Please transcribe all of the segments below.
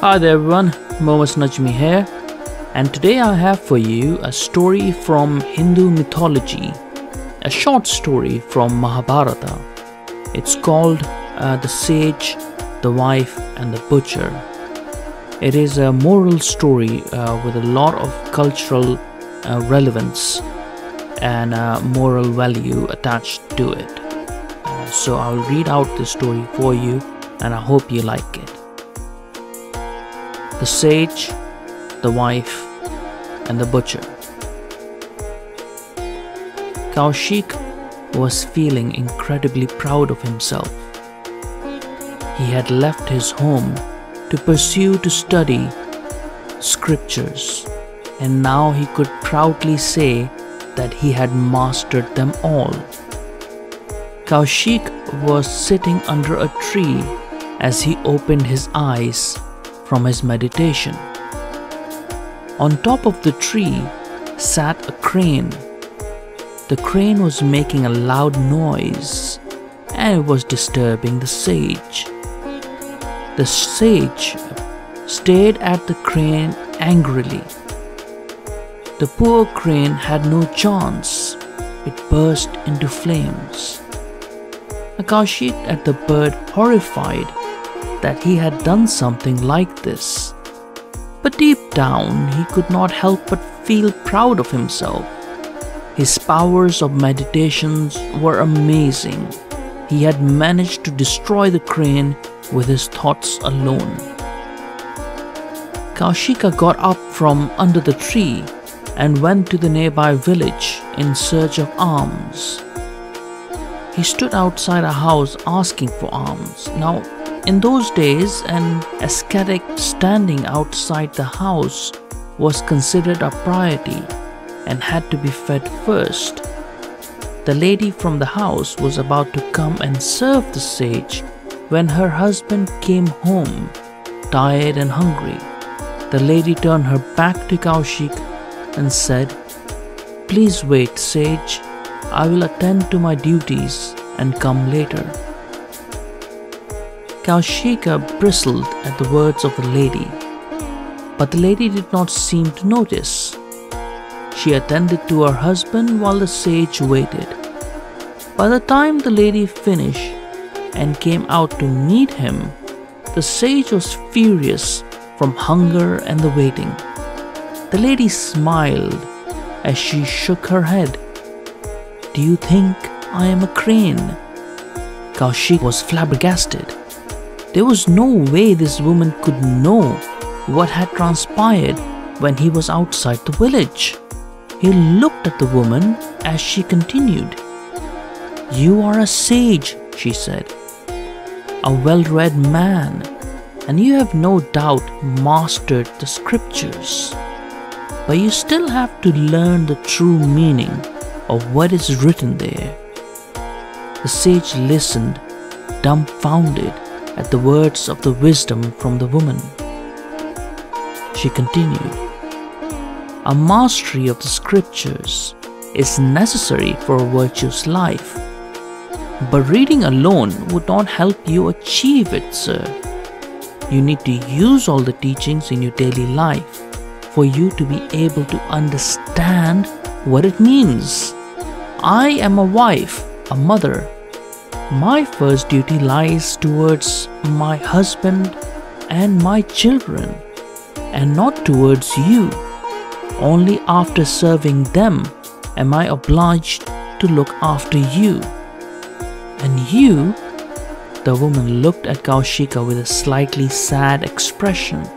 Hi there everyone, Mohammed Najmi here, and today I have for you a story from Hindu mythology, a short story from Mahabharata. It's called The Sage, the Wife and the Butcher. It is a moral story with a lot of cultural relevance and moral value attached to it. So I'll read out this story for you and I hope you like it. The Sage, the Wife and the Butcher. Kaushik was feeling incredibly proud of himself. He had left his home to study scriptures, and now he could proudly say that he had mastered them all. Kaushik was sitting under a tree as he opened his eyes from his meditation. On top of the tree sat a crane. The crane was making a loud noise and it was disturbing the sage. The sage stared at the crane angrily. The poor crane had no chance. It burst into flames. Kaushik at the bird, horrified that he had done something like this. But deep down he could not help but feel proud of himself. His powers of meditations were amazing. He had managed to destroy the crane with his thoughts alone. Kaushik got up from under the tree and went to the nearby village in search of alms. He stood outside a house asking for alms. Now, in those days, an ascetic standing outside the house was considered a priority and had to be fed first. The lady from the house was about to come and serve the sage when her husband came home, tired and hungry. The lady turned her back to Kaushik and said, "Please wait, sage. I will attend to my duties and come later." Kaushik bristled at the words of the lady, but the lady did not seem to notice. She attended to her husband while the sage waited. By the time the lady finished and came out to meet him, the sage was furious from hunger and the waiting. The lady smiled as she shook her head. "Do you think I am a crane?" Kaushik was flabbergasted. There was no way this woman could know what had transpired when he was outside the village. He looked at the woman as she continued. "You are a sage," she said, "a well-read man, and you have no doubt mastered the scriptures. But you still have to learn the true meaning of what is written there." The sage listened, dumbfounded at the words of the wisdom from the woman. She continued, "A mastery of the scriptures is necessary for a virtuous life, but reading alone would not help you achieve it, sir. You need to use all the teachings in your daily life for you to be able to understand what it means. I am a wife, a mother. My first duty lies towards my husband and my children, and not towards you. Only after serving them am I obliged to look after you. And you," the woman looked at Kaushik with a slightly sad expression,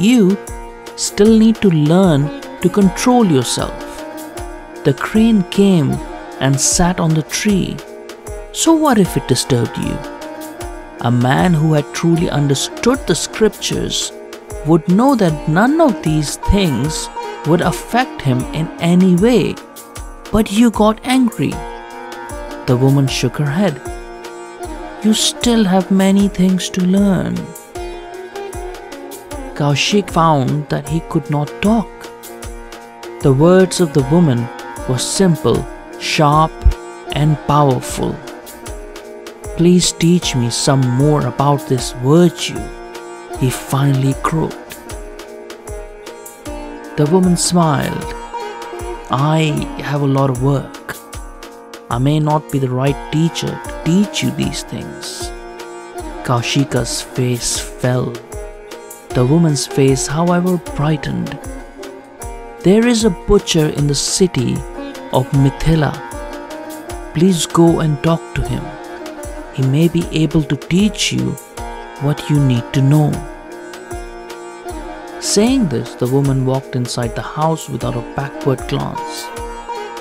"you still need to learn to control yourself. The crane came and sat on the tree. So what if it disturbed you? A man who had truly understood the scriptures would know that none of these things would affect him in any way. But you got angry." The woman shook her head. "You still have many things to learn." Kaushik found that he could not talk. The words of the woman were simple, sharp, and powerful. "Please teach me some more about this virtue," he finally croaked. The woman smiled. I have a lot of work. I may not be the right teacher to teach you these things. Kaushika's face fell. The woman's face, however, brightened. There is a butcher in the city of Mithila. Please go and talk to him. He may be able to teach you what you need to know. Saying this, the woman walked inside the house without a backward glance.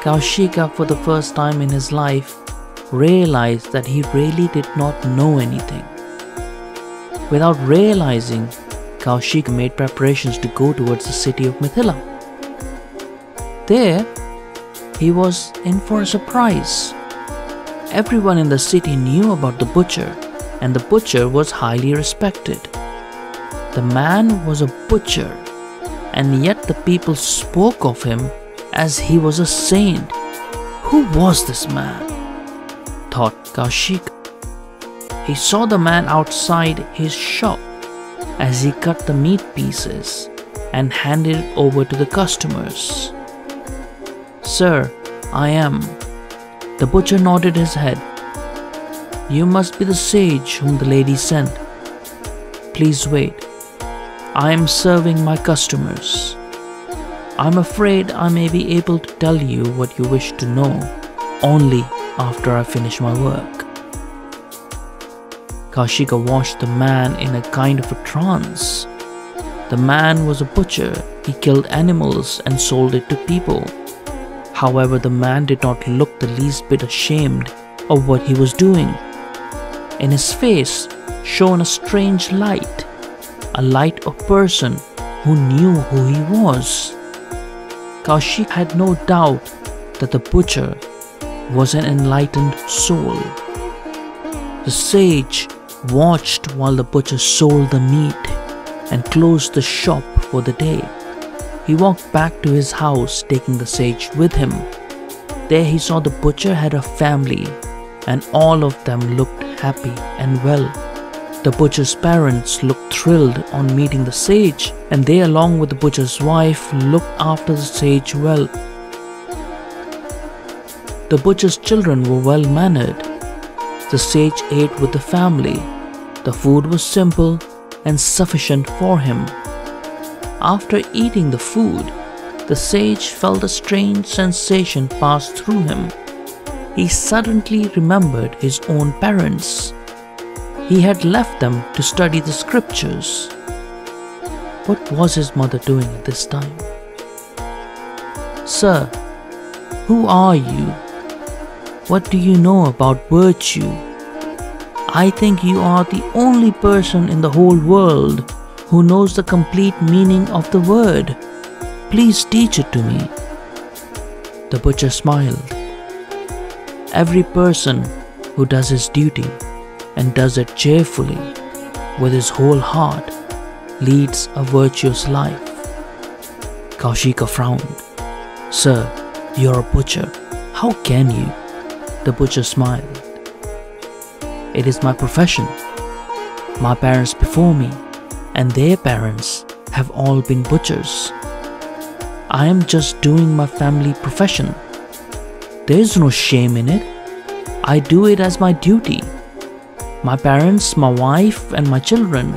Kaushika, for the first time in his life, realized that he really did not know anything. Without realizing, Kaushika made preparations to go towards the city of Mithila. There, he was in for a surprise. Everyone in the city knew about the butcher, and the butcher was highly respected. The man was a butcher, and yet the people spoke of him as he was a saint. Who was this man? Thought Kaushik. He saw the man outside his shop as he cut the meat pieces and handed it over to the customers. Sir, I am. The butcher nodded his head. You must be the sage whom the lady sent. Please wait. I am serving my customers. I'm afraid I may be able to tell you what you wish to know only after I finish my work. Kaushika watched the man in a kind of a trance. The man was a butcher. He killed animals and sold it to people. However, the man did not look the least bit ashamed of what he was doing. In his face shone a strange light, a light of a person who knew who he was. Kaushik had no doubt that the butcher was an enlightened soul. The sage watched while the butcher sold the meat and closed the shop for the day. He walked back to his house, taking the sage with him. There he saw the butcher had a family, and all of them looked happy and well. The butcher's parents looked thrilled on meeting the sage, and they, along with the butcher's wife, looked after the sage well. The butcher's children were well-mannered. The sage ate with the family. The food was simple and sufficient for him. After eating the food, the sage felt a strange sensation pass through him. He suddenly remembered his own parents. He had left them to study the scriptures. What was his mother doing at this time? Sir, who are you? What do you know about virtue? I think you are the only person in the whole world who knows the complete meaning of the word. Please teach it to me. The butcher smiled. Every person who does his duty and does it cheerfully with his whole heart leads a virtuous life. Kaushika frowned. Sir, you're a butcher. How can you? The butcher smiled. It is my profession. My parents before me and their parents have all been butchers. I am just doing my family profession. There is no shame in it. I do it as my duty. My parents, my wife and my children,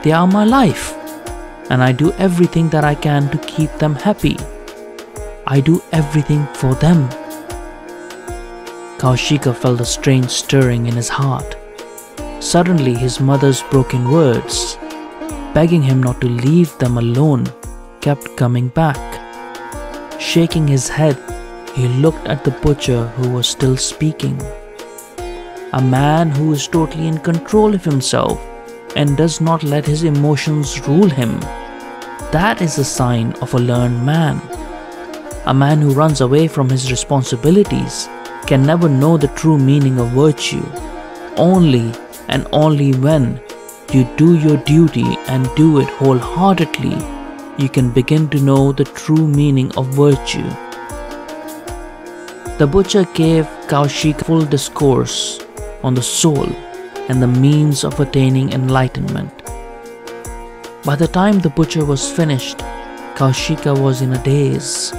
they are my life, and I do everything that I can to keep them happy. I do everything for them. Kaushika felt a strange stirring in his heart. Suddenly his mother's broken words, begging him not to leave them alone, kept coming back. Shaking his head, he looked at the butcher who was still speaking. A man who is totally in control of himself and does not let his emotions rule him. That is a sign of a learned man. A man who runs away from his responsibilities can never know the true meaning of virtue. Only and only when you do your duty and do it wholeheartedly, you can begin to know the true meaning of virtue. The butcher gave Kaushik full discourse on the soul and the means of attaining enlightenment. By the time the butcher was finished, Kaushika was in a daze.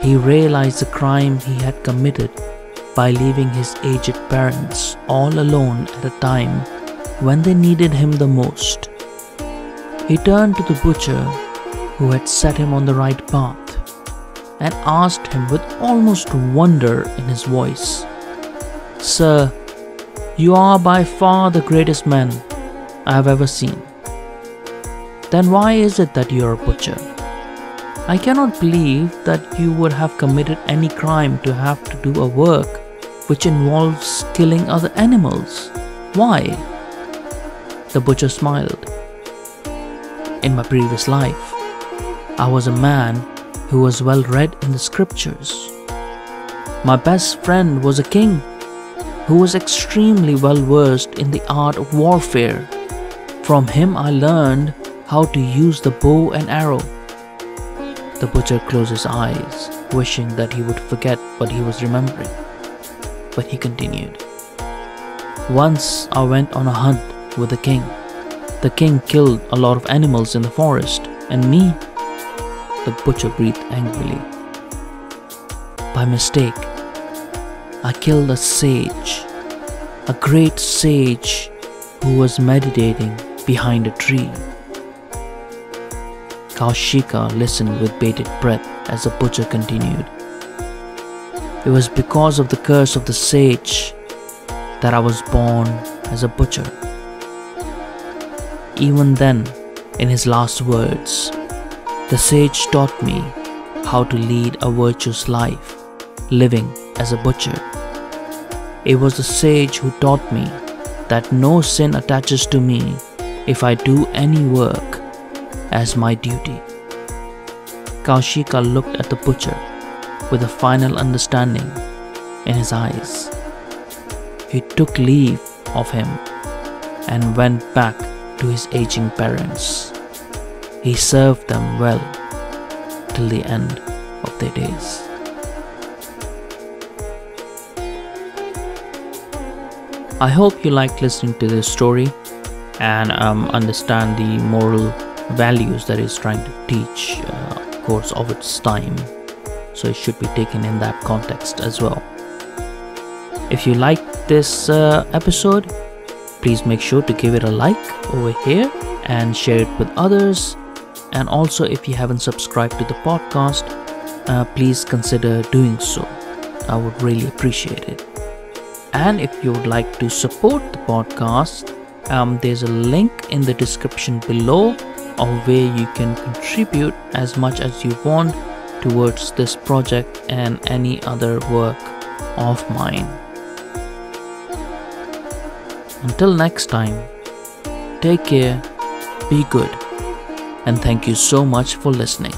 He realized the crime he had committed by leaving his aged parents all alone at a time when they needed him the most. He turned to the butcher who had set him on the right path and asked him with almost wonder in his voice, "Sir, you are by far the greatest man I have ever seen. Then why is it that you are a butcher? I cannot believe that you would have committed any crime to have to do a work which involves killing other animals. Why?" The butcher smiled. "In my previous life, I was a man who was well read in the scriptures. My best friend was a king who was extremely well versed in the art of warfare. From him I learned how to use the bow and arrow." The butcher closed his eyes, wishing that he would forget what he was remembering. But he continued, "Once I went on a hunt with the king. The king killed a lot of animals in the forest, and me," the butcher breathed angrily, "by mistake, I killed a sage, a great sage who was meditating behind a tree." Kaushika listened with bated breath as the butcher continued, "It was because of the curse of the sage that I was born as a butcher." Even then, in his last words, the sage taught me how to lead a virtuous life, living as a butcher. It was the sage who taught me that no sin attaches to me if I do any work as my duty. Kaushika looked at the butcher with a final understanding in his eyes. He took leave of him and went back to his aging parents. He served them well till the end of their days. I hope you liked listening to this story and understand the moral values that it's trying to teach, of course, of its time. So it should be taken in that context as well. If you liked this episode, please make sure to give it a like over here and share it with others. And also, if you haven't subscribed to the podcast, please consider doing so. I would really appreciate it. And if you would like to support the podcast, there's a link in the description below of where you can contribute as much as you want towards this project and any other work of mine. Until next time, take care, be good, and thank you so much for listening.